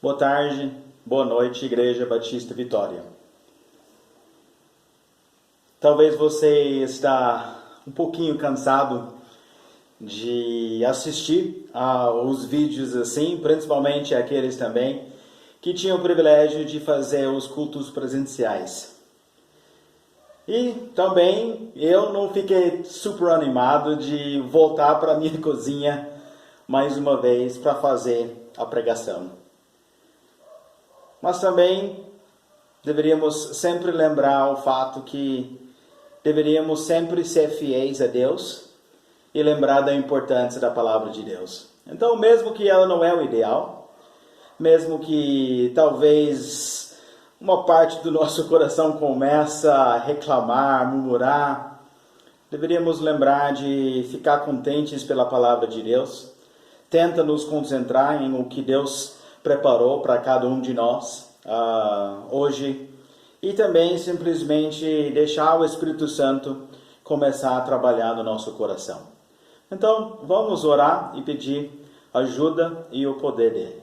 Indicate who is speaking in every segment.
Speaker 1: Boa tarde, boa noite, Igreja Batista Vitória. Talvez você está um pouquinho cansado de assistir aos vídeos assim, principalmente aqueles também que tinham o privilégio de fazer os cultos presenciais. E também eu não fiquei super animado de voltar para a minha cozinha mais uma vez para fazer a pregação. Mas também deveríamos sempre lembrar o fato que deveríamos sempre ser fiéis a Deus e lembrar da importância da palavra de Deus. Então, mesmo que ela não é o ideal, mesmo que talvez uma parte do nosso coração começa a reclamar, murmurar, deveríamos lembrar de ficar contentes pela palavra de Deus. Tenta nos concentrar em o que Deus preparou para cada um de nós hoje e também simplesmente deixar o Espírito Santo começar a trabalhar no nosso coração. Então, vamos orar e pedir ajuda e o poder dele.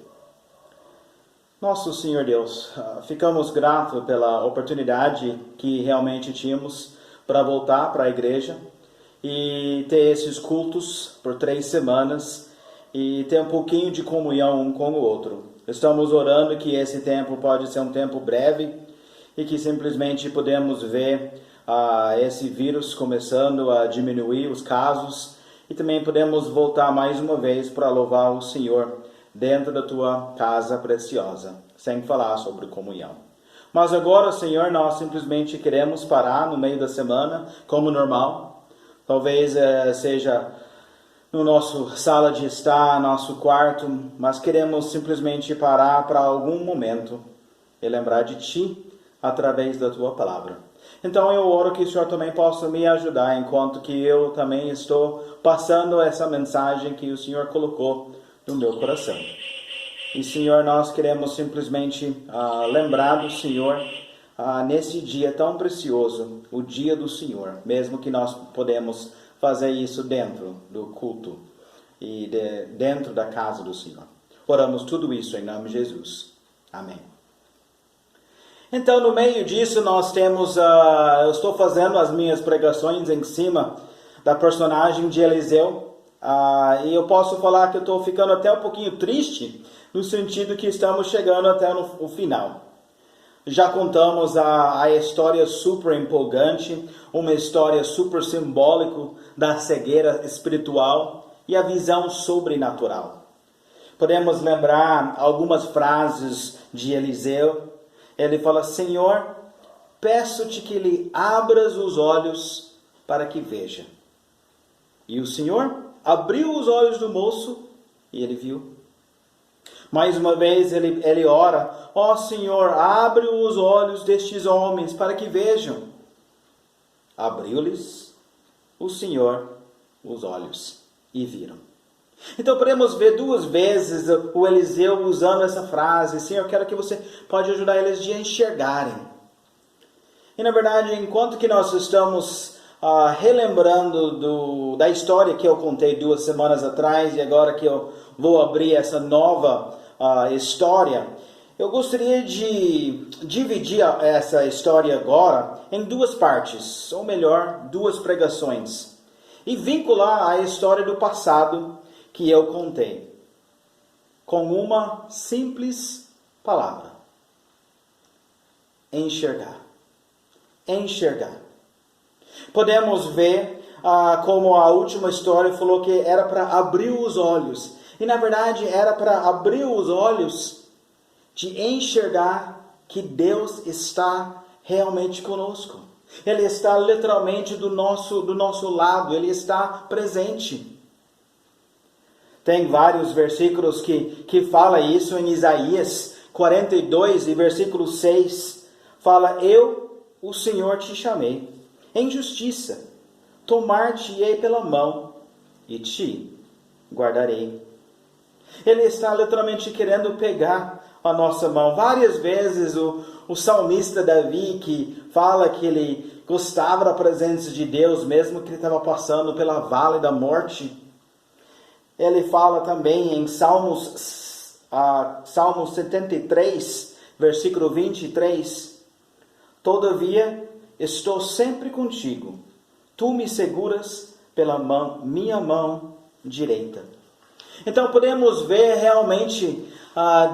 Speaker 1: Nosso Senhor Deus, ficamos gratos pela oportunidade que realmente tínhamos para voltar para a igreja e ter esses cultos por 3 semanas e ter um pouquinho de comunhão um com o outro. Estamos orando que esse tempo pode ser um tempo breve e que simplesmente podemos ver esse vírus começando a diminuir os casos e também podemos voltar mais uma vez para louvar o Senhor dentro da tua casa preciosa, sem falar sobre comunhão. Mas agora, Senhor, nós simplesmente queremos parar no meio da semana, como normal. Talvez seja no nosso sala de estar, nosso quarto, mas queremos simplesmente parar para algum momento e lembrar de Ti através da Tua palavra. Então eu oro que o Senhor também possa me ajudar enquanto que eu também estou passando essa mensagem que o Senhor colocou no meu coração. E Senhor, nós queremos simplesmente lembrar do Senhor nesse dia tão precioso, o dia do Senhor, mesmo que nós podemos fazer isso dentro do culto e dentro da casa do Senhor. Oramos tudo isso em nome de Jesus. Amém. Então, no meio disso, nós temos, eu estou fazendo as minhas pregações em cima da personagem de Eliseu, e eu posso falar que eu estou ficando até um pouquinho triste, no sentido que estamos chegando até o final. Já contamos a história super empolgante, uma história super simbólica da cegueira espiritual e a visão sobrenatural. Podemos lembrar algumas frases de Eliseu. Ele fala: Senhor, peço-te que lhe abras os olhos para que veja. E o Senhor abriu os olhos do moço e ele viu. Mais uma vez ele ora: ó Senhor, abre os olhos destes homens para que vejam. Abriu-lhes o Senhor os olhos e viram. Então podemos ver 2 vezes o Eliseu usando essa frase: Senhor, eu quero que você pode ajudar eles a enxergarem. E na verdade, enquanto que nós estamos relembrando da história que eu contei 2 semanas atrás e agora que eu vou abrir essa nova história, eu gostaria de dividir essa história agora em 2 partes, ou melhor, 2 pregações, e vincular a história do passado que eu contei com uma simples palavra: enxergar. Enxergar. Podemos ver como a última história falou que era para abrir os olhos. E na verdade era para abrir os olhos de enxergar que Deus está realmente conosco. Ele está literalmente do nosso lado. Ele está presente. Tem vários versículos que fala isso em Isaías 42 e versículo 6. Fala: eu, o Senhor, te chamei em justiça, tomar-te-ei pela mão e te guardarei. Ele está literalmente querendo pegar a nossa mão. Várias vezes o salmista Davi, que fala que ele gostava da presença de Deus, mesmo que ele estava passando pela vale da morte, ele fala também em Salmos Salmo 73, versículo 23. Todavia, estou sempre contigo. Tu me seguras pela minha mão direita. Então podemos ver realmente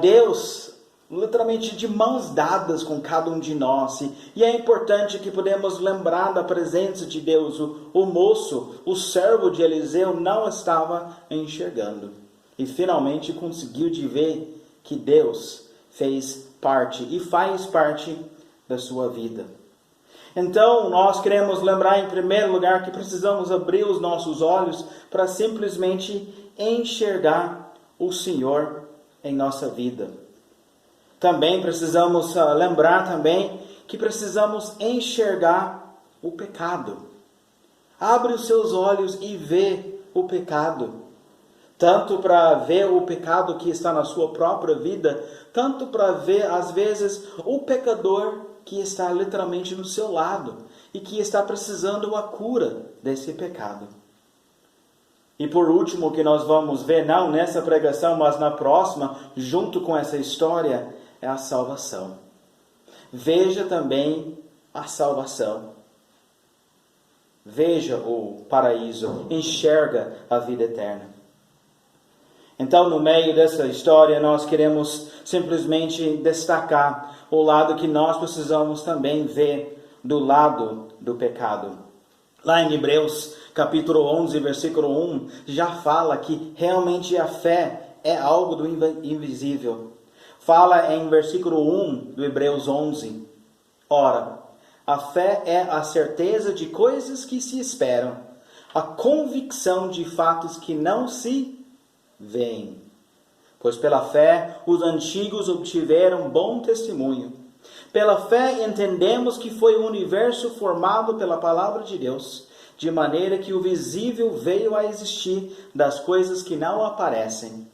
Speaker 1: Deus literalmente de mãos dadas com cada um de nós. E é importante que podemos lembrar da presença de Deus. O moço, o servo de Eliseu, não estava enxergando. E finalmente conseguiu de ver que Deus fez parte e faz parte da sua vida. Então, nós queremos lembrar em primeiro lugar que precisamos abrir os nossos olhos para simplesmente enxergar o Senhor em nossa vida. Também precisamos lembrar também que precisamos enxergar o pecado. Abre os seus olhos e vê o pecado. Tanto para ver o pecado que está na sua própria vida, tanto para ver, às vezes, o pecador que está literalmente no seu lado e que está precisando a cura desse pecado. E por último, o que nós vamos ver, não nessa pregação, mas na próxima, junto com essa história, é a salvação. Veja também a salvação. Veja o paraíso, enxerga a vida eterna. Então, no meio dessa história, nós queremos simplesmente destacar o lado que nós precisamos também ver do lado do pecado. Lá em Hebreus, capítulo 11, versículo 1, já fala que realmente a fé é algo do invisível. Fala em versículo 1 do Hebreus 11. Ora, a fé é a certeza de coisas que se esperam, a convicção de fatos que não se veem. Pois pela fé os antigos obtiveram bom testemunho. Pela fé entendemos que foi o universo formado pela palavra de Deus, de maneira que o visível veio a existir das coisas que não aparecem.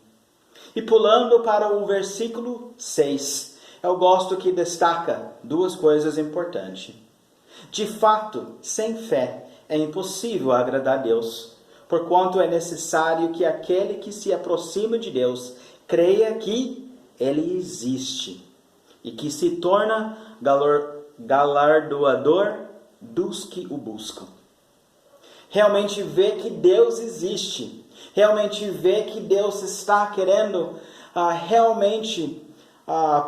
Speaker 1: E pulando para o versículo 6, eu gosto que destaca duas coisas importantes. De fato, sem fé é impossível agradar a Deus, porquanto é necessário que aquele que se aproxima de Deus creia que Ele existe e que se torna galardoador dos que o buscam. Realmente ver que Deus existe, realmente ver que Deus está querendo realmente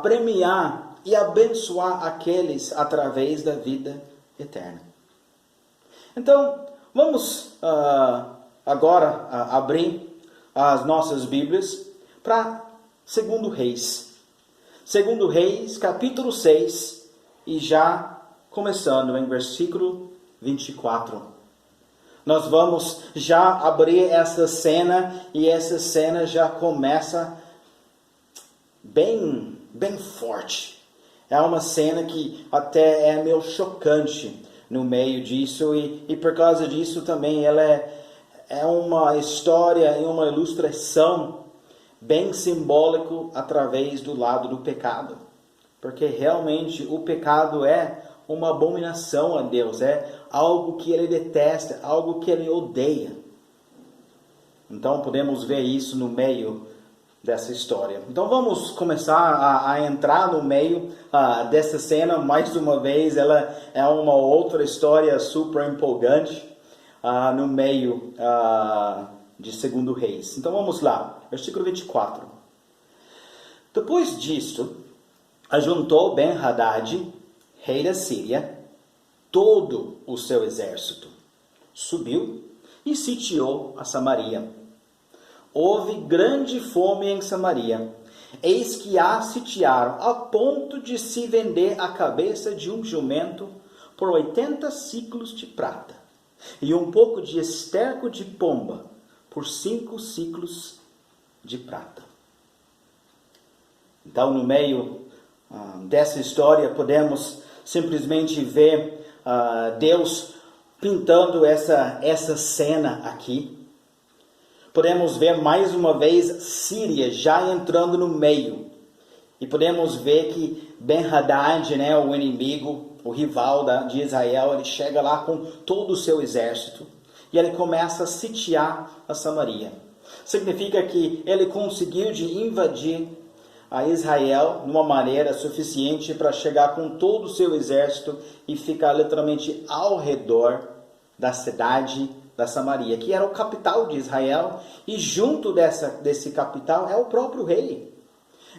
Speaker 1: premiar e abençoar aqueles através da vida eterna. Então, vamos agora abrir as nossas Bíblias para 2 Reis. 2 Reis, capítulo 6, e já começando em versículo 24. Nós vamos já abrir essa cena, e essa cena já começa bem forte. É uma cena que até é meio chocante no meio disso, e por causa disso também ela é uma história e uma ilustração bem simbólico através do lado do pecado. Porque realmente o pecado é uma abominação a Deus, é algo que Ele detesta, algo que Ele odeia. Então podemos ver isso no meio dessa história. Então vamos começar a entrar no meio dessa cena. Mais uma vez, ela é uma outra história super empolgante no meio de 2 Reis. Então vamos lá, versículo 24. Depois disto, ajuntou Ben-Hadad, rei da Síria, todo o seu exército, subiu e sitiou a Samaria. Houve grande fome em Samaria, eis que a sitiaram a ponto de se vender a cabeça de um jumento por 80 siclos de prata, e um pouco de esterco de pomba por 5 siclos de prata. Então, no meio dessa história, podemos simplesmente ver Deus pintando essa cena aqui. Podemos ver mais uma vez Síria já entrando no meio. E podemos ver que Ben-Hadad, o inimigo, o rival de Israel, ele chega lá com todo o seu exército. E ele começa a sitiar a Samaria. Significa que ele conseguiu de invadir a Israel numa maneira suficiente para chegar com todo o seu exército e ficar literalmente ao redor da cidade da Samaria, que era o capital de Israel, e junto desse capital é o próprio rei.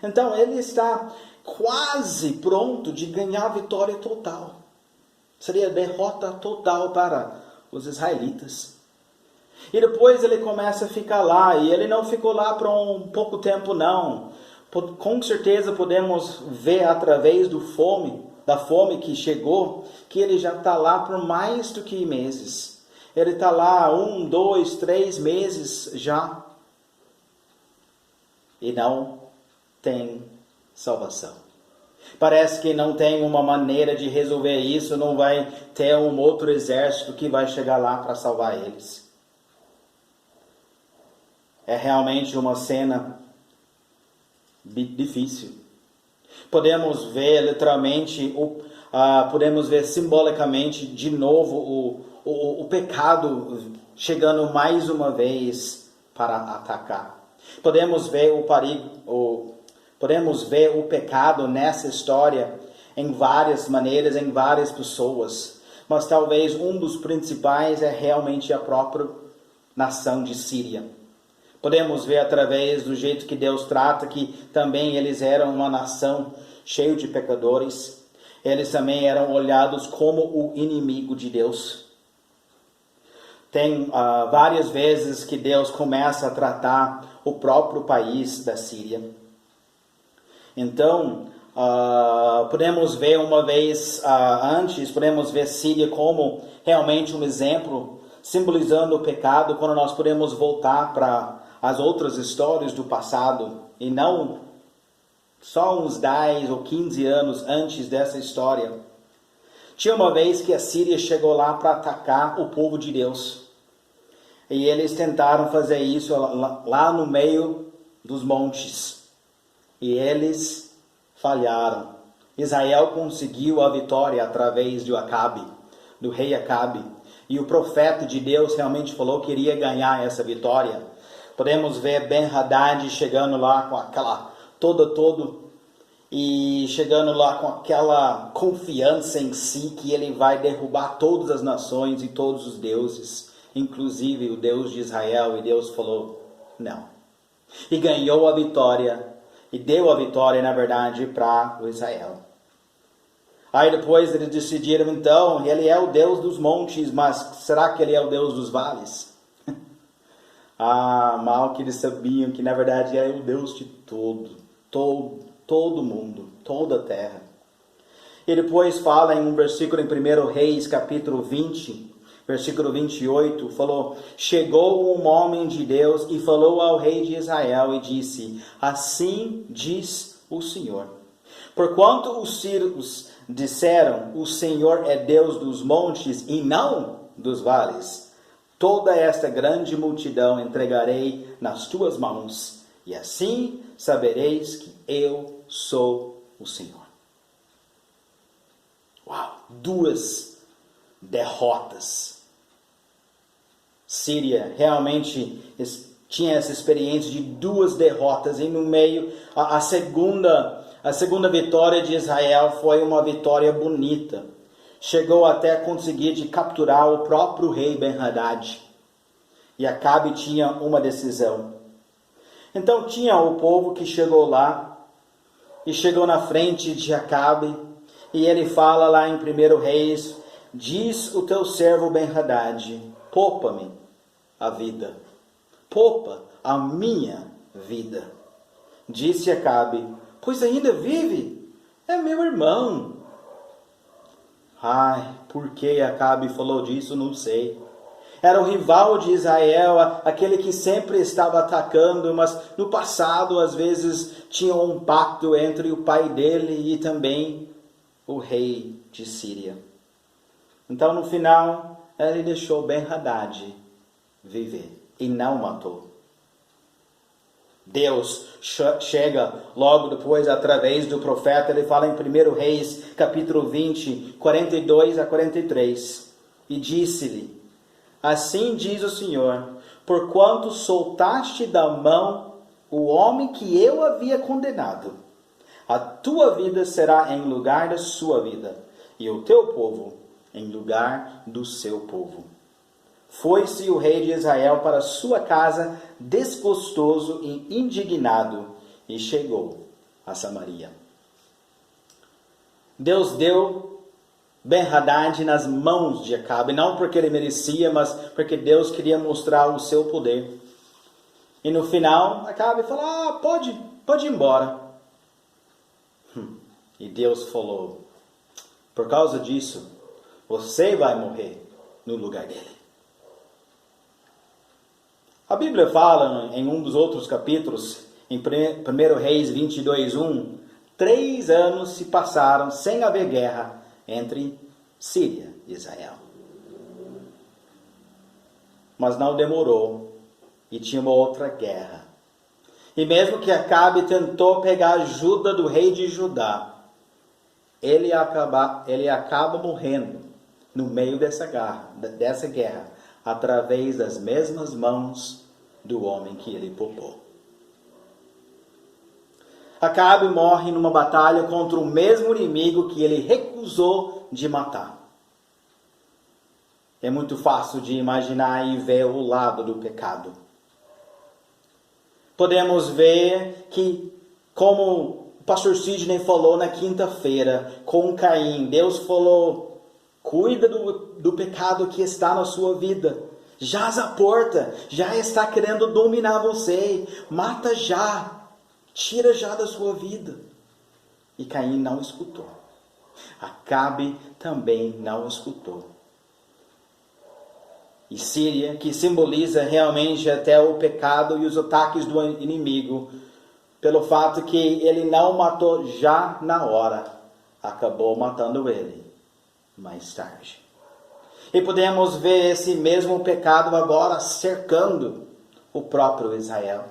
Speaker 1: Então ele está quase pronto de ganhar a vitória total. Seria derrota total para os israelitas. E depois ele começa a ficar lá, e ele não ficou lá por um pouco tempo não. Com certeza podemos ver através da fome que chegou, que ele já está lá por mais do que meses. Ele está lá 1, 2, 3 meses já. E não tem salvação. Parece que não tem uma maneira de resolver isso, não vai ter um outro exército que vai chegar lá para salvar eles. É realmente uma cena difícil. Podemos ver literalmente, podemos ver simbolicamente de novo o pecado chegando mais uma vez para atacar. Podemos ver o pecado nessa história em várias maneiras, em várias pessoas. Mas talvez um dos principais é realmente a própria nação de Síria. Podemos ver através do jeito que Deus trata que também eles eram uma nação cheia de pecadores. Eles também eram olhados como o inimigo de Deus. Tem várias vezes que Deus começa a tratar o próprio país da Síria. Então, podemos ver uma vez antes, podemos ver Síria como realmente um exemplo, simbolizando o pecado, quando nós podemos voltar para as outras histórias do passado, e não só uns 10 ou 15 anos antes dessa história. Tinha uma vez que a Síria chegou lá para atacar o povo de Deus. E eles tentaram fazer isso lá no meio dos montes. E eles falharam. Israel conseguiu a vitória através de Acabe, do rei Acabe. E o profeta de Deus realmente falou que iria ganhar essa vitória. Podemos ver Ben-Hadad chegando lá com aquela e chegando lá com aquela confiança em si que ele vai derrubar todas as nações e todos os deuses, inclusive o Deus de Israel, e Deus falou não. E ganhou a vitória, e deu a vitória, na verdade, para o Israel. Aí depois eles decidiram, então, ele é o Deus dos montes, mas será que ele é o Deus dos vales? Mal que eles sabiam que na verdade é o Deus de todo mundo, toda a terra. E depois fala em um versículo em 1 Reis, capítulo 20, versículo 28, falou: chegou um homem de Deus e falou ao rei de Israel e disse: assim diz o Senhor, porquanto os sírios disseram, o Senhor é Deus dos montes e não dos vales, toda esta grande multidão entregarei nas tuas mãos, e assim sabereis que eu sou o Senhor. Uau! 2 derrotas. Síria realmente tinha essa experiência de 2 derrotas, e no meio, a segunda vitória de Israel foi uma vitória bonita. Chegou até a conseguir de capturar o próprio rei Ben-Hadad. E Acabe tinha uma decisão. Então tinha o povo que chegou lá, e chegou na frente de Acabe, e ele fala lá em 1 Reis, diz o teu servo Ben-Hadad, poupa-me a vida, poupa a minha vida. Disse Acabe, pois ainda vive, é meu irmão. Por que Acabe falou disso, não sei. Era o rival de Israel, aquele que sempre estava atacando, mas no passado, às vezes, tinha um pacto entre o pai dele e também o rei de Síria. Então, no final, ele deixou Ben-Hadad viver e não matou. Deus chega logo depois, através do profeta, ele fala em 1 Reis, capítulo 20, 42 a 43, e disse-lhe, assim diz o Senhor, porquanto soltaste da mão o homem que eu havia condenado, A tua vida será em lugar da sua vida, e o teu povo em lugar do seu povo. Foi-se o rei de Israel para sua casa desgostoso e indignado, e chegou a Samaria. Deus deu Ben-Hadad nas mãos de Acabe, não porque ele merecia, mas porque Deus queria mostrar o seu poder. E no final, Acabe falou, pode ir embora. E Deus falou, por causa disso, você vai morrer no lugar dele. A Bíblia fala em um dos outros capítulos, em 1 Reis 22:1, 3 anos se passaram sem haver guerra entre Síria e Israel. Mas não demorou e tinha uma outra guerra. E mesmo que Acabe tentou pegar ajuda do rei de Judá, ele acaba morrendo no meio dessa guerra, através das mesmas mãos do homem que ele poupou. Acabe morre numa batalha contra o mesmo inimigo que ele recusou de matar. É muito fácil de imaginar e ver o lado do pecado. Podemos ver que, como o pastor Sidney falou na quinta-feira, com Caim, Deus falou, cuida do pecado que está na sua vida. Jaz a porta, já está querendo dominar você. Mata já. Tira já da sua vida. E Caim não escutou. Acabe também não escutou. E Síria, que simboliza realmente até o pecado e os ataques do inimigo, pelo fato que ele não matou já na hora, acabou matando ele mais tarde. E podemos ver esse mesmo pecado agora cercando o próprio Israel.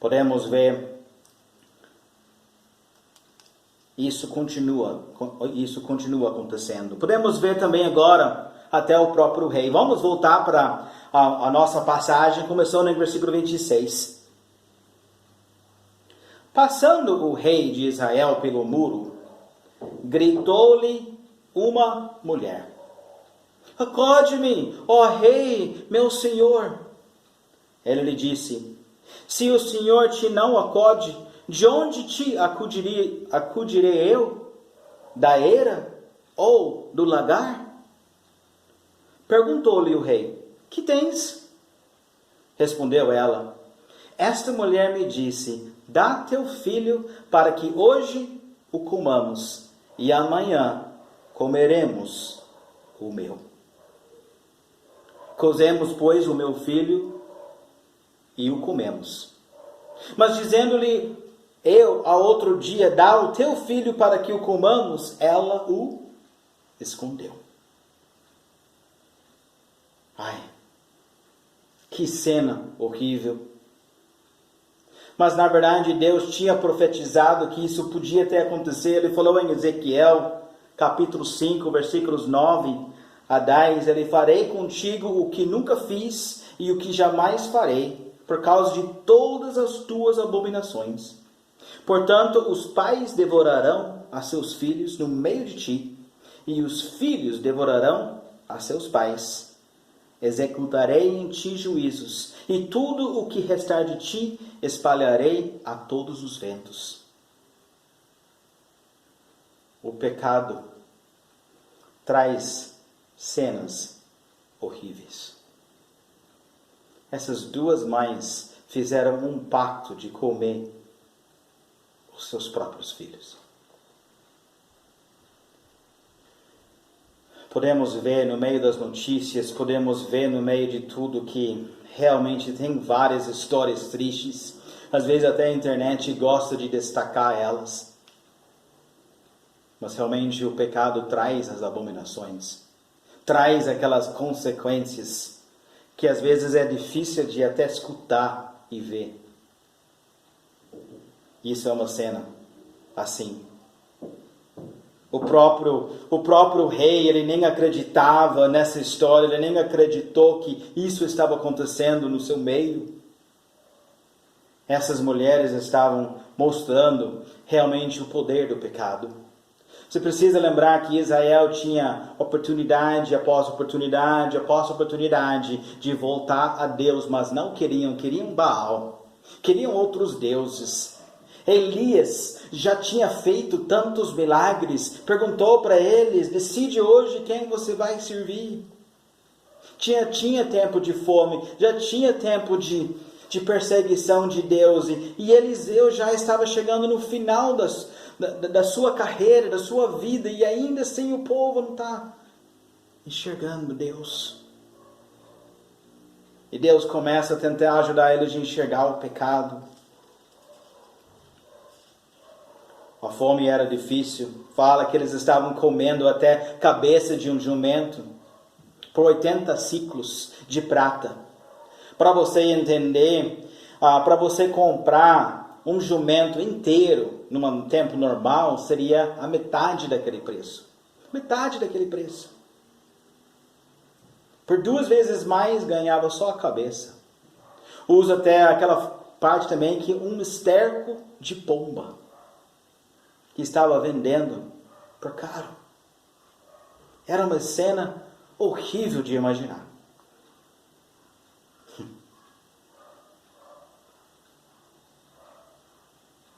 Speaker 1: Podemos ver isso continua acontecendo. Podemos ver também agora até o próprio rei. Vamos voltar para a nossa passagem, começando em versículo 26. Passando o rei de Israel pelo muro, gritou-lhe uma mulher: acode-me, ó rei, meu senhor. Ele lhe disse: se o senhor te não acode, de onde te acudirei eu? Da eira ou do lagar? Perguntou-lhe o rei: que tens? Respondeu ela: esta mulher me disse, dá teu filho para que hoje o comamos e amanhã comeremos o meu. Cozemos, pois, o meu filho e o comemos. Mas dizendo-lhe eu ao outro dia, dá o teu filho para que o comamos, ela o escondeu. Ai, que cena horrível. Mas na verdade Deus tinha profetizado que isso podia ter acontecido. Ele falou em Ezequiel, capítulo 5, versículos 9 a 10, ele: farei contigo o que nunca fiz e o que jamais farei, por causa de todas as tuas abominações. Portanto, os pais devorarão a seus filhos no meio de ti, e os filhos devorarão a seus pais. Executarei em ti juízos, e tudo o que restar de ti espalharei a todos os ventos. O pecado traz cenas horríveis. Essas duas mães fizeram um pacto de comer os seus próprios filhos. Podemos ver no meio das notícias, podemos ver no meio de tudo que realmente tem várias histórias tristes. Às vezes até a internet gosta de destacar elas. Mas realmente o pecado traz as abominações. Traz aquelas consequências que às vezes é difícil de até escutar e ver. Isso é uma cena assim. O próprio rei, ele nem acreditava nessa história, ele nem acreditou que isso estava acontecendo no seu meio. essas mulheres estavam mostrando realmente o poder do pecado. Você precisa lembrar que Israel tinha oportunidade após oportunidade após oportunidade de voltar a Deus, mas não queriam Baal, queriam outros deuses. Elias já tinha feito tantos milagres, perguntou para eles: decide hoje quem você vai servir. Tinha tempo de fome, já tinha tempo de perseguição de Deus, e Eliseu já estava chegando no final da sua carreira, da sua vida, e ainda assim o povo não está enxergando Deus. E Deus começa a tentar ajudar eles a enxergar o pecado. A fome era difícil. Fala que eles estavam comendo até cabeça de um jumento por 80 ciclos de prata. Para você entender, para você comprar um jumento inteiro num tempo normal, seria a metade daquele preço. Metade daquele preço. Por 2 vezes mais ganhava só a cabeça. Usa até aquela parte também que um esterco de pomba que estava vendendo por caro. Era uma cena horrível de imaginar.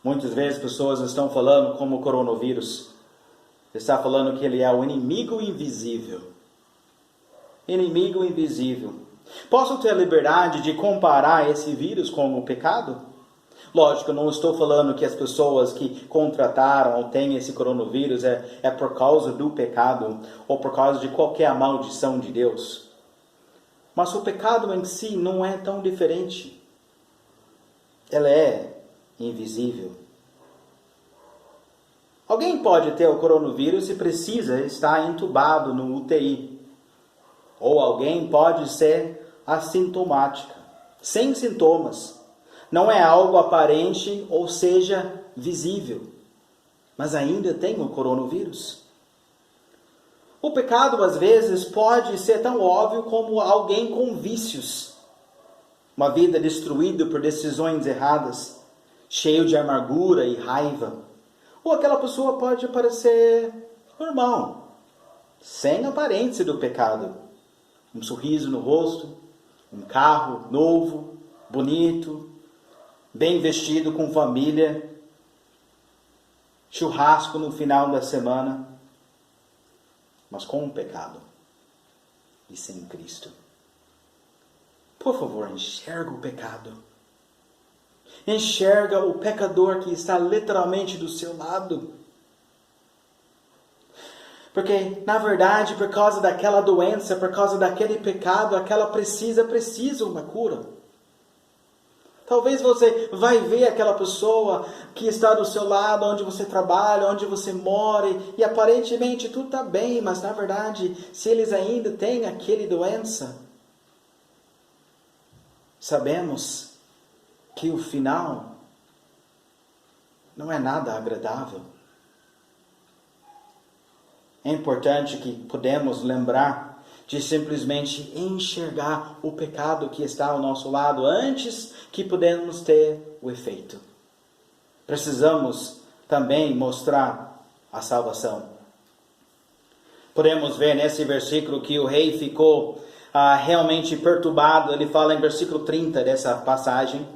Speaker 1: Muitas vezes pessoas estão falando como o coronavírus. Está falando que ele é o inimigo invisível. Inimigo invisível. Posso ter a liberdade de comparar esse vírus com o pecado? Lógico, eu não estou falando que as pessoas que contrataram ou têm esse coronavírus é por causa do pecado ou por causa de qualquer maldição de Deus. Mas o pecado em si não é tão diferente. Ele é invisível. Alguém pode ter o coronavírus e precisa estar entubado no UTI. Ou alguém pode ser assintomática, sem sintomas. Não é algo aparente, ou seja, visível. Mas ainda tem o coronavírus. O pecado, às vezes, pode ser tão óbvio como alguém com vícios. Uma vida destruída por decisões erradas, cheio de amargura e raiva. Ou aquela pessoa pode parecer normal, sem aparência do pecado. Um sorriso no rosto, um carro novo, bonito, bem vestido com família, churrasco no final da semana, mas com o pecado e sem Cristo. Por favor, enxerga o pecado. Enxerga o pecador que está literalmente do seu lado. Porque, na verdade, por causa daquela doença, por causa daquele pecado, aquela precisa uma cura. Talvez você vai ver aquela pessoa que está do seu lado, onde você trabalha, onde você mora, e aparentemente tudo está bem, mas na verdade, se eles ainda têm aquela doença, sabemos que o final não é nada agradável. É importante que podemos lembrar de simplesmente enxergar o pecado que está ao nosso lado antes que podemos ter o efeito. Precisamos também mostrar a salvação. Podemos ver nesse versículo que o rei ficou realmente perturbado. Ele fala em versículo 30 dessa passagem.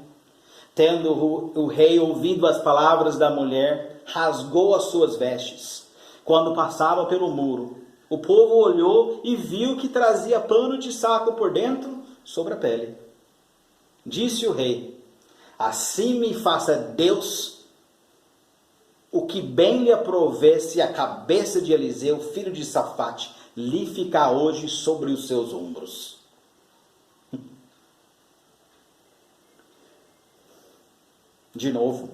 Speaker 1: Tendo o rei ouvido as palavras da mulher, rasgou as suas vestes. Quando passava pelo muro, o povo olhou e viu que trazia pano de saco por dentro sobre a pele. Disse o rei: assim me faça Deus o que bem lhe aprouver, se a cabeça de Eliseu, filho de Safate, lhe ficar hoje sobre os seus ombros. De novo,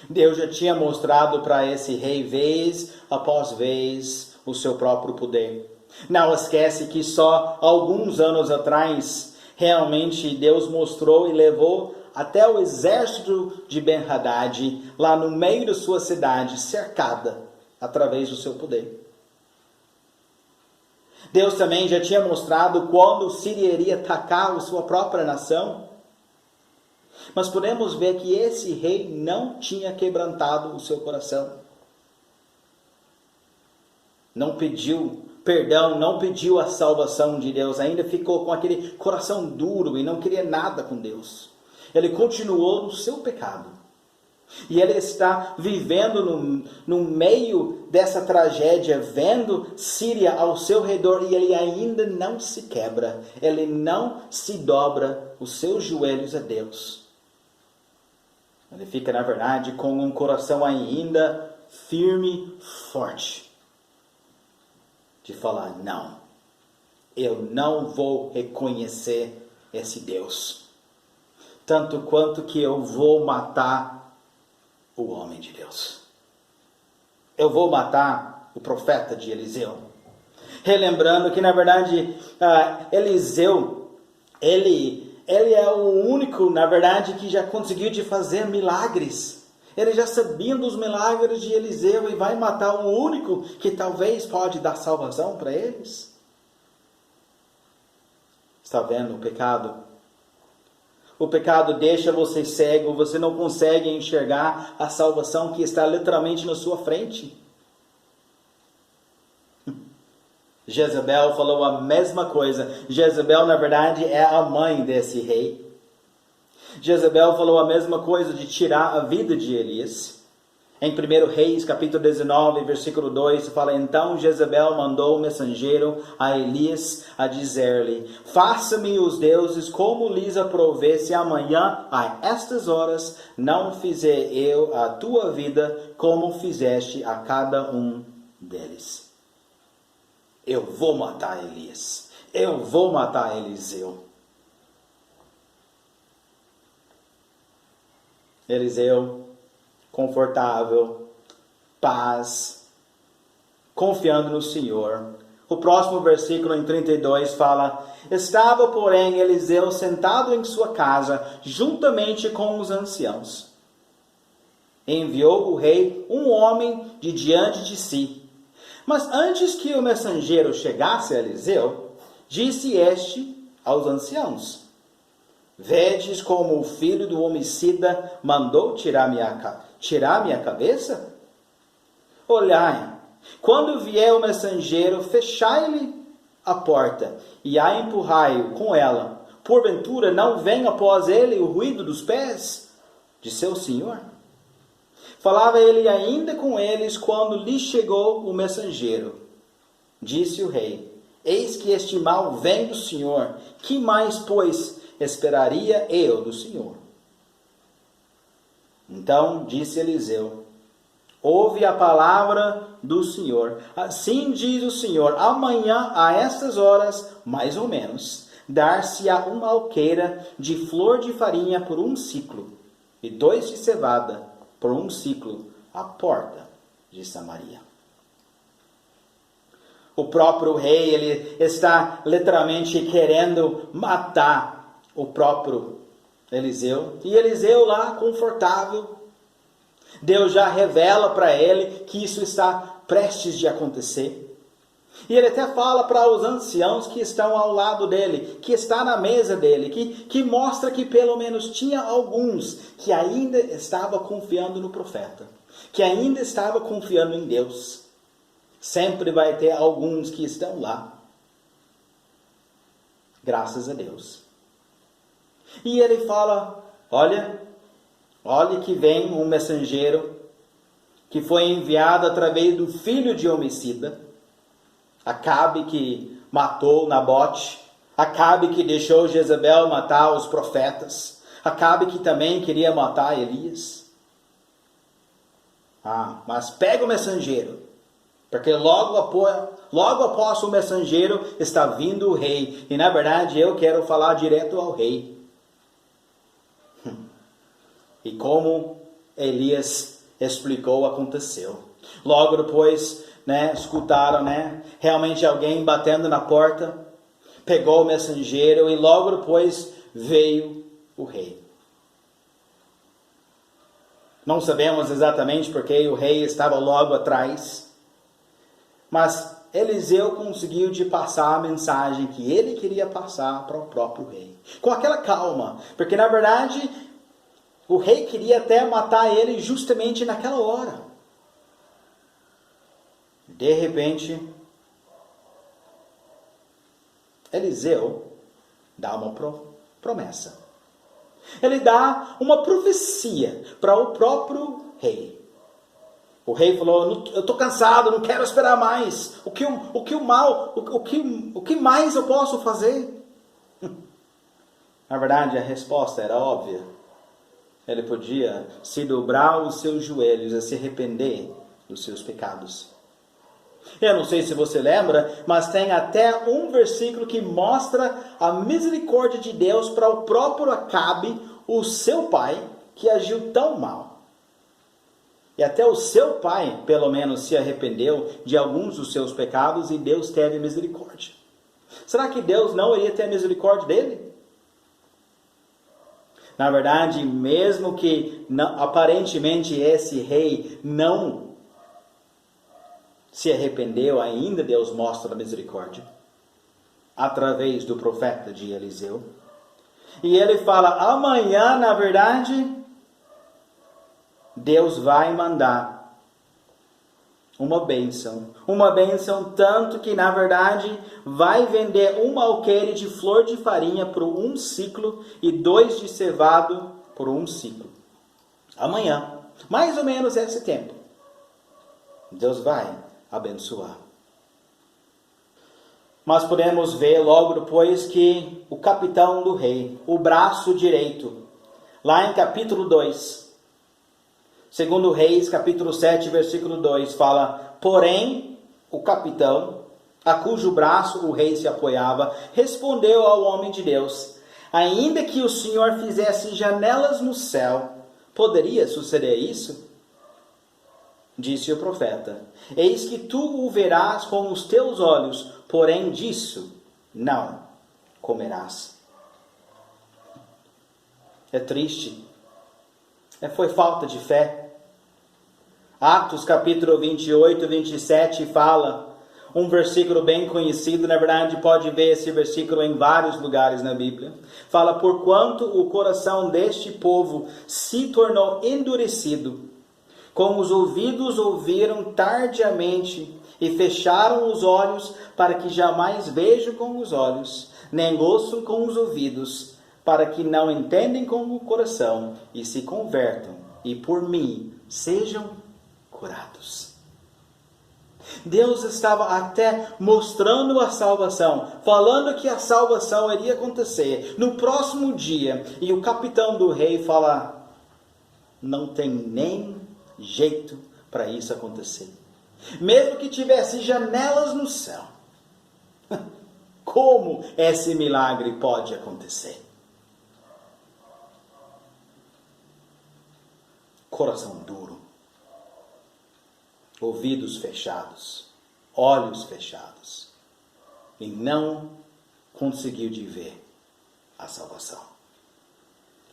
Speaker 1: Deus já tinha mostrado para esse rei vez após vez o seu próprio poder. Não esquece que só alguns anos atrás, realmente Deus mostrou e levou até o exército de Ben-Hadad, lá no meio da sua cidade, cercada, através do seu poder. Deus também já tinha mostrado quando Síria iria atacar a sua própria nação. Mas podemos ver que esse rei não tinha quebrantado o seu coração. Não pediu perdão, não pediu a salvação de Deus. Ainda ficou com aquele coração duro e não queria nada com Deus. Ele continuou no seu pecado. E ele está vivendo no meio dessa tragédia, vendo Síria ao seu redor, e ele ainda não se quebra. Ele não se dobra os seus joelhos a Deus. Ele fica, na verdade, com um coração ainda firme, forte. De falar, não, eu não vou reconhecer esse Deus. Tanto quanto que eu vou matar o homem de Deus. Eu vou matar o profeta de Eliseu. Relembrando que, na verdade, Eliseu, ele é o único, na verdade, que já conseguiu de fazer milagres. Ele já sabia dos milagres de Eliseu e vai matar o único que talvez pode dar salvação para eles. Está vendo o pecado? O pecado deixa você cego, você não consegue enxergar a salvação que está literalmente na sua frente. Jezabel falou a mesma coisa. Jezabel, na verdade, é a mãe desse rei. Jezabel falou a mesma coisa de tirar a vida de Elias. Em 1 Reis, capítulo 19, versículo 2, fala, então Jezabel mandou o mensageiro a Elias a dizer-lhe, faça-me os deuses como lhes aprouver, se amanhã, a estas horas, não fizer eu a tua vida como fizeste a cada um deles. Eu vou matar Elias. Eu vou matar Eliseu. Eliseu, confortável, paz, confiando no Senhor. O próximo versículo, em 32, fala, estava, porém, Eliseu sentado em sua casa, juntamente com os anciãos. Enviou o rei um homem de diante de si. Mas antes que o mensageiro chegasse a Eliseu, disse este aos anciãos, vedes como o filho do homicida mandou tirar minha cabeça? Olhai, quando vier o mensageiro, fechai-lhe a porta e a empurrai-o com ela. Porventura não vem após ele o ruído dos pés de seu senhor? Falava ele ainda com eles quando lhe chegou o mensageiro. Disse o rei, eis que este mal vem do Senhor, que mais, pois, esperaria eu do Senhor? Então disse Eliseu, ouve a palavra do Senhor. Assim diz o Senhor, amanhã a estas horas, mais ou menos, dar-se-á uma alqueira de flor de farinha por um ciclo, e 2 de cevada por um ciclo à porta de Samaria. O próprio rei, ele está literalmente querendo matar o próprio Eliseu. E Eliseu lá, confortável. Deus já revela para ele que isso está prestes de acontecer. E ele até fala para os anciãos que estão ao lado dele, que está na mesa dele, que mostra que pelo menos tinha alguns que ainda estavam confiando no profeta, que ainda estavam confiando em Deus. Sempre vai ter alguns que estão lá. Graças a Deus. E ele fala, olha que vem um mensageiro que foi enviado através do filho de homicida, Acabe que matou Nabote, Acabe que deixou Jezabel matar os profetas, Acabe que também queria matar Elias. Mas pega o mensageiro, porque logo após o mensageiro está vindo o rei, e na verdade eu quero falar direto ao rei. E como Elias explicou, aconteceu. Logo depois, escutaram, realmente alguém batendo na porta, pegou o mensageiro e logo depois veio o rei. Não sabemos exatamente porque o rei estava logo atrás, mas Eliseu conseguiu de passar a mensagem que ele queria passar para o próprio rei. Com aquela calma, porque na verdade O rei queria até matar ele justamente naquela hora. De repente, Eliseu dá uma promessa. Ele dá uma profecia para o próprio rei. O rei falou: eu estou cansado, não quero esperar mais. O que mais eu posso fazer? Na verdade, a resposta era óbvia. Ele podia se dobrar os seus joelhos e se arrepender dos seus pecados. Eu não sei se você lembra, mas tem até um versículo que mostra a misericórdia de Deus para o próprio Acabe, o seu pai, que agiu tão mal. E até o seu pai, pelo menos, se arrependeu de alguns dos seus pecados e Deus teve misericórdia. Será que Deus não iria ter misericórdia dele? Na verdade, mesmo que aparentemente esse rei não se arrependeu, ainda Deus mostra a misericórdia através do profeta de Eliseu. E ele fala: amanhã, na verdade, Deus vai mandar uma bênção tanto que, na verdade, vai vender um alqueire de flor de farinha por 1 ciclo e 2 de cevado por 1 ciclo. Amanhã, mais ou menos esse tempo, Deus vai abençoar. Mas podemos ver logo depois que o capitão do rei, o braço direito, lá em capítulo 2, segundo Reis, capítulo 7, versículo 2, fala: porém, o capitão, a cujo braço o rei se apoiava, respondeu ao homem de Deus: ainda que o Senhor fizesse janelas no céu, poderia suceder isso? Disse o profeta: eis que tu o verás com os teus olhos, porém disso não comerás. É triste. Foi falta de fé. Atos capítulo 28, 27 fala, um versículo bem conhecido, na verdade pode ver esse versículo em vários lugares na Bíblia. Fala: porquanto o coração deste povo se tornou endurecido, com os ouvidos ouviram tardiamente e fecharam os olhos, para que jamais vejam com os olhos, nem ouçam com os ouvidos, para que não entendem com o coração e se convertam, e por mim sejam curados. Deus estava até mostrando a salvação, falando que a salvação iria acontecer no próximo dia, e o capitão do rei fala: não tem nem jeito para isso acontecer. Mesmo que tivesse janelas no céu, como esse milagre pode acontecer? Coração duro, ouvidos fechados, olhos fechados, e não conseguiu de ver a salvação.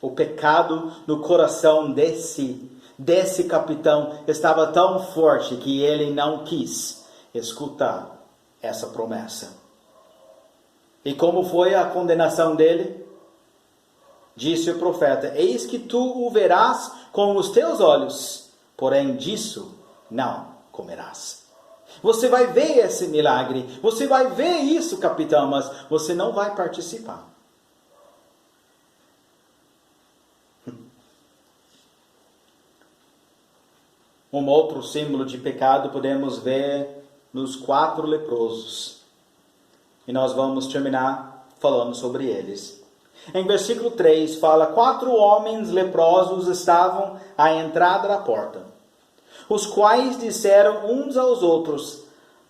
Speaker 1: O pecado no coração desse capitão estava tão forte que ele não quis escutar essa promessa. E como foi a condenação dele? Disse o profeta: eis que tu o verás com os teus olhos, porém disso não comerás. Você vai ver esse milagre, você vai ver isso, capitão, mas você não vai participar. Um outro símbolo de pecado podemos ver nos 4 leprosos. E nós vamos terminar falando sobre eles. Em versículo 3 fala: 4 homens leprosos estavam à entrada da porta, os quais disseram uns aos outros: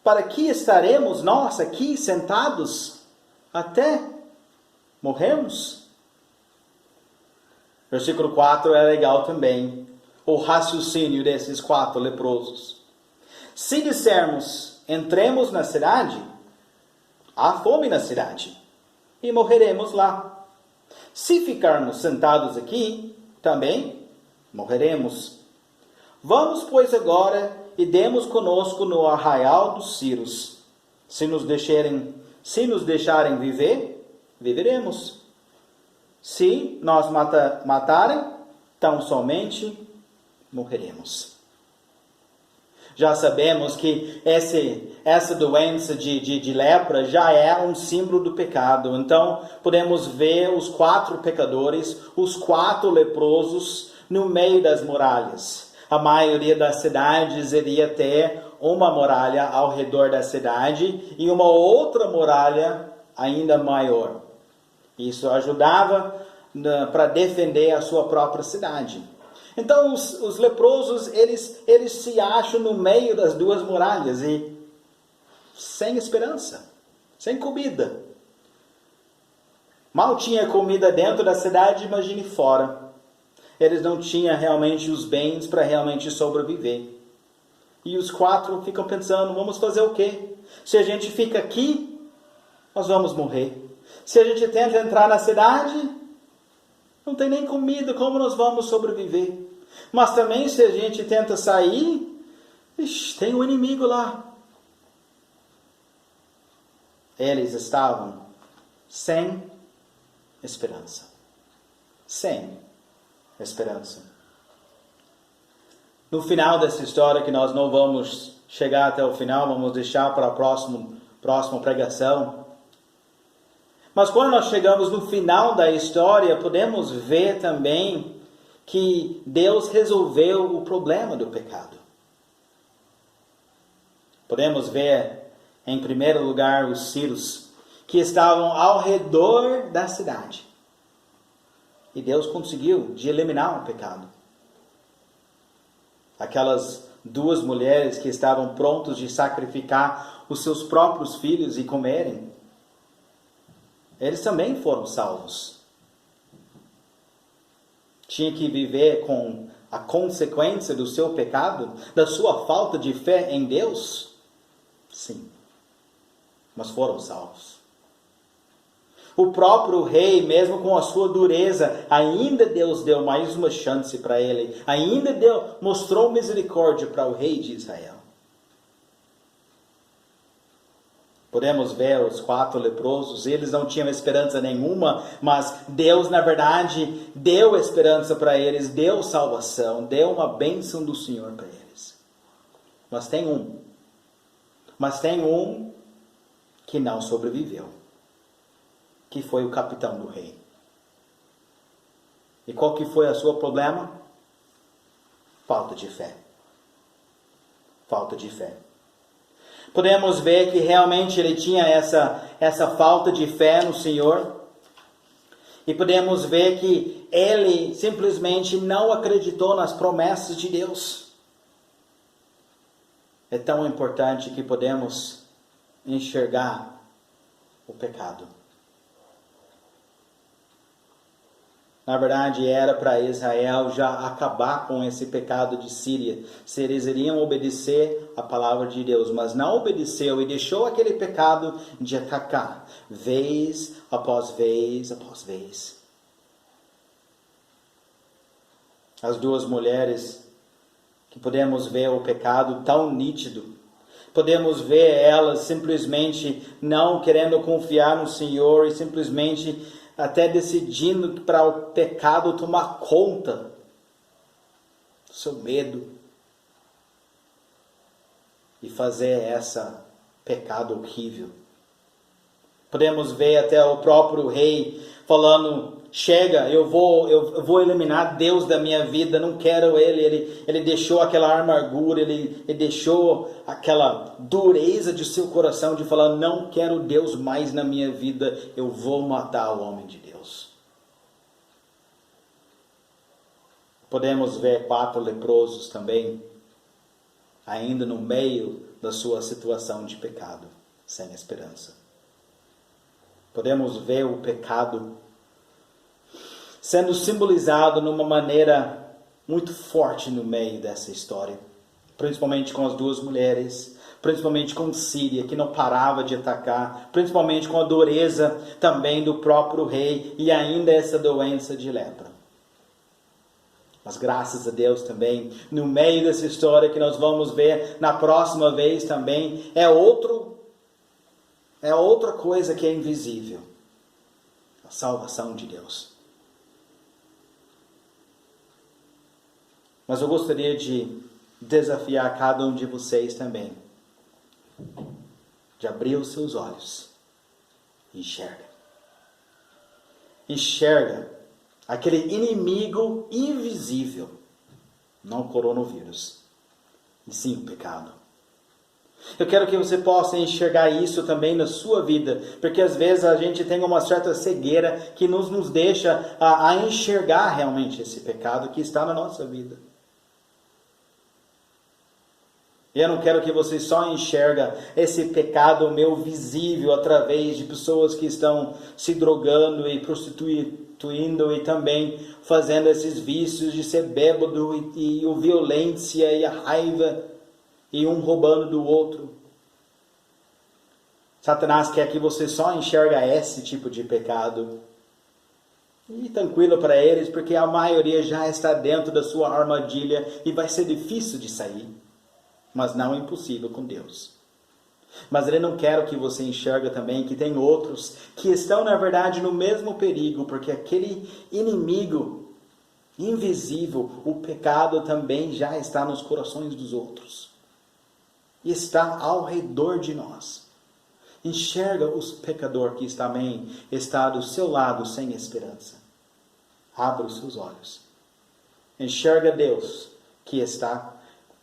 Speaker 1: para que estaremos nós aqui sentados até morrermos? Versículo 4 é legal também, o raciocínio desses 4 leprosos. Se dissermos: entremos na cidade, há fome na cidade, e morreremos lá. Se ficarmos sentados aqui, também morreremos. Vamos, pois, agora e demos conosco no arraial dos Círios. Se nos deixarem viver, viveremos. Se nós matarem, tão somente morreremos. Já sabemos que essa doença de lepra já é um símbolo do pecado. Então, podemos ver os 4 pecadores, os 4 leprosos, no meio das muralhas. A maioria das cidades iria ter uma muralha ao redor da cidade e uma outra muralha ainda maior. Isso ajudava para defender a sua própria cidade. Então, os leprosos, eles se acham no meio das 2 muralhas e sem esperança, sem comida. Mal tinha comida dentro da cidade, imagine fora. Eles não tinham realmente os bens para realmente sobreviver. E os 4 ficam pensando, vamos fazer o quê? Se a gente fica aqui, nós vamos morrer. Se a gente tenta entrar na cidade, não tem nem comida, como nós vamos sobreviver? Mas também se a gente tenta sair, tem um inimigo lá. Eles estavam sem esperança. Sem esperança. No final dessa história, que nós não vamos chegar até o final, vamos deixar para a próxima pregação. Mas quando nós chegamos no final da história, podemos ver também que Deus resolveu o problema do pecado. Podemos ver, em primeiro lugar, os círios que estavam ao redor da cidade. E Deus conseguiu de eliminar o pecado. Aquelas 2 mulheres que estavam prontos de sacrificar os seus próprios filhos e comerem, eles também foram salvos. Tinha que viver com a consequência do seu pecado, da sua falta de fé em Deus? Sim. Mas foram salvos. O próprio rei, mesmo com a sua dureza, ainda Deus deu mais uma chance para ele. Ainda mostrou misericórdia para o rei de Israel. Podemos ver os 4 leprosos, eles não tinham esperança nenhuma, mas Deus, na verdade, deu esperança para eles, deu salvação, deu uma bênção do Senhor para eles. Mas tem um que não sobreviveu, que foi o capitão do rei. E qual que foi o seu problema? Falta de fé. Falta de fé. Podemos ver que realmente ele tinha essa falta de fé no Senhor. E podemos ver que ele simplesmente não acreditou nas promessas de Deus. É tão importante que podemos enxergar o pecado. Na verdade, era para Israel já acabar com esse pecado de Síria, se eles iriam obedecer a palavra de Deus, mas não obedeceu e deixou aquele pecado de atacar, vez após vez após vez. As 2 mulheres, que podemos ver o pecado tão nítido, podemos ver elas simplesmente não querendo confiar no Senhor e simplesmente até decidindo para o pecado tomar conta do seu medo e fazer esse pecado horrível. Podemos ver até o próprio rei falando, chega, eu vou eliminar Deus da minha vida, não quero ele deixou aquela amargura, ele deixou aquela dureza de seu coração de falar, não quero Deus mais na minha vida, eu vou matar o homem de Deus. Podemos ver 4 leprosos também, ainda no meio da sua situação de pecado, sem esperança. Podemos ver o pecado sendo simbolizado numa maneira muito forte no meio dessa história. Principalmente com as 2 mulheres, principalmente com Síria, que não parava de atacar, principalmente com a dureza também do próprio rei e ainda essa doença de lepra. Mas graças a Deus também, no meio dessa história que nós vamos ver na próxima vez também, é outra coisa que é invisível. A salvação de Deus. Mas eu gostaria de desafiar cada um de vocês também, de abrir os seus olhos. Enxerga. Enxerga aquele inimigo invisível, não o coronavírus, e sim o pecado. Eu quero que você possa enxergar isso também na sua vida, porque às vezes a gente tem uma certa cegueira que nos deixa a enxergar realmente esse pecado que está na nossa vida. E eu não quero que você só enxerga esse pecado meu visível através de pessoas que estão se drogando e prostituindo e também fazendo esses vícios de ser bêbado e a violência e a raiva e um roubando do outro. Satanás quer que você só enxerga esse tipo de pecado. E tranquilo para eles, porque a maioria já está dentro da sua armadilha e vai ser difícil de sair. Mas não é impossível com Deus. Mas Ele não quer que você enxerga também que tem outros que estão, na verdade, no mesmo perigo, porque aquele inimigo invisível, o pecado também já está nos corações dos outros. E está ao redor de nós. Enxerga os pecadores que também está do seu lado sem esperança. Abra os seus olhos. Enxerga Deus que está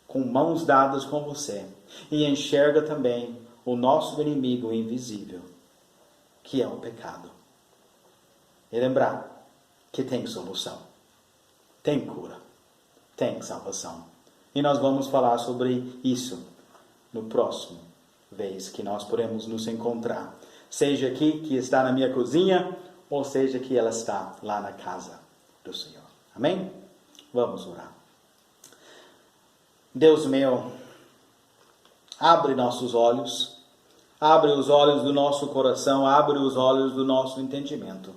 Speaker 1: com mãos dadas com você. E enxerga também o nosso inimigo invisível, que é o pecado. E lembrar que tem solução. Tem cura. Tem salvação. E nós vamos falar sobre isso no próximo vez que nós podemos nos encontrar. Seja aqui que está na minha cozinha, ou seja que ela está lá na casa do Senhor. Amém? Vamos orar. Deus meu, abre nossos olhos, abre os olhos do nosso coração, abre os olhos do nosso entendimento,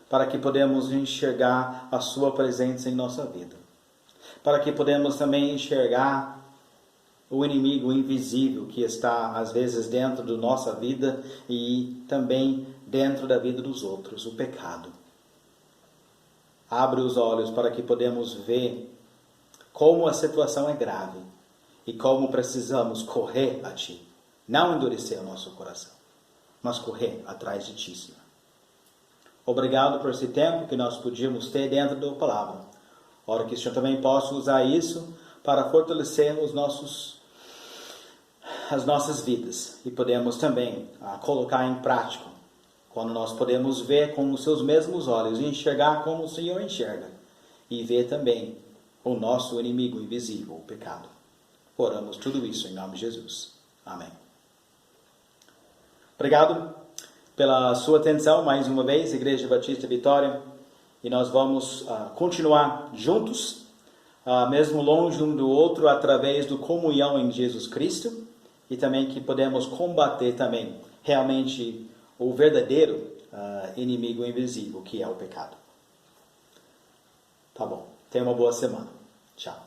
Speaker 1: para que podemos enxergar a sua presença em nossa vida, para que podemos também enxergar o inimigo invisível que está às vezes dentro da nossa vida e também dentro da vida dos outros, o pecado. Abre os olhos para que podemos ver como a situação é grave e como precisamos correr a Ti. Não endurecer o nosso coração, mas correr atrás de Ti, Senhor. Obrigado por esse tempo que nós podíamos ter dentro da Palavra. Ora que o Senhor também possa usar isso para fortalecer as nossas vidas e podemos também colocar em prática quando nós podemos ver com os seus mesmos olhos e enxergar como o Senhor enxerga e ver também o nosso inimigo invisível, o pecado. Oramos tudo isso em nome de Jesus. Amém. Obrigado pela sua atenção mais uma vez, Igreja Batista Vitória. E nós vamos continuar juntos, mesmo longe um do outro, através da comunhão em Jesus Cristo. E também que podemos combater também realmente o verdadeiro inimigo invisível, que é o pecado. Tá bom. Tenha uma boa semana. Tchau.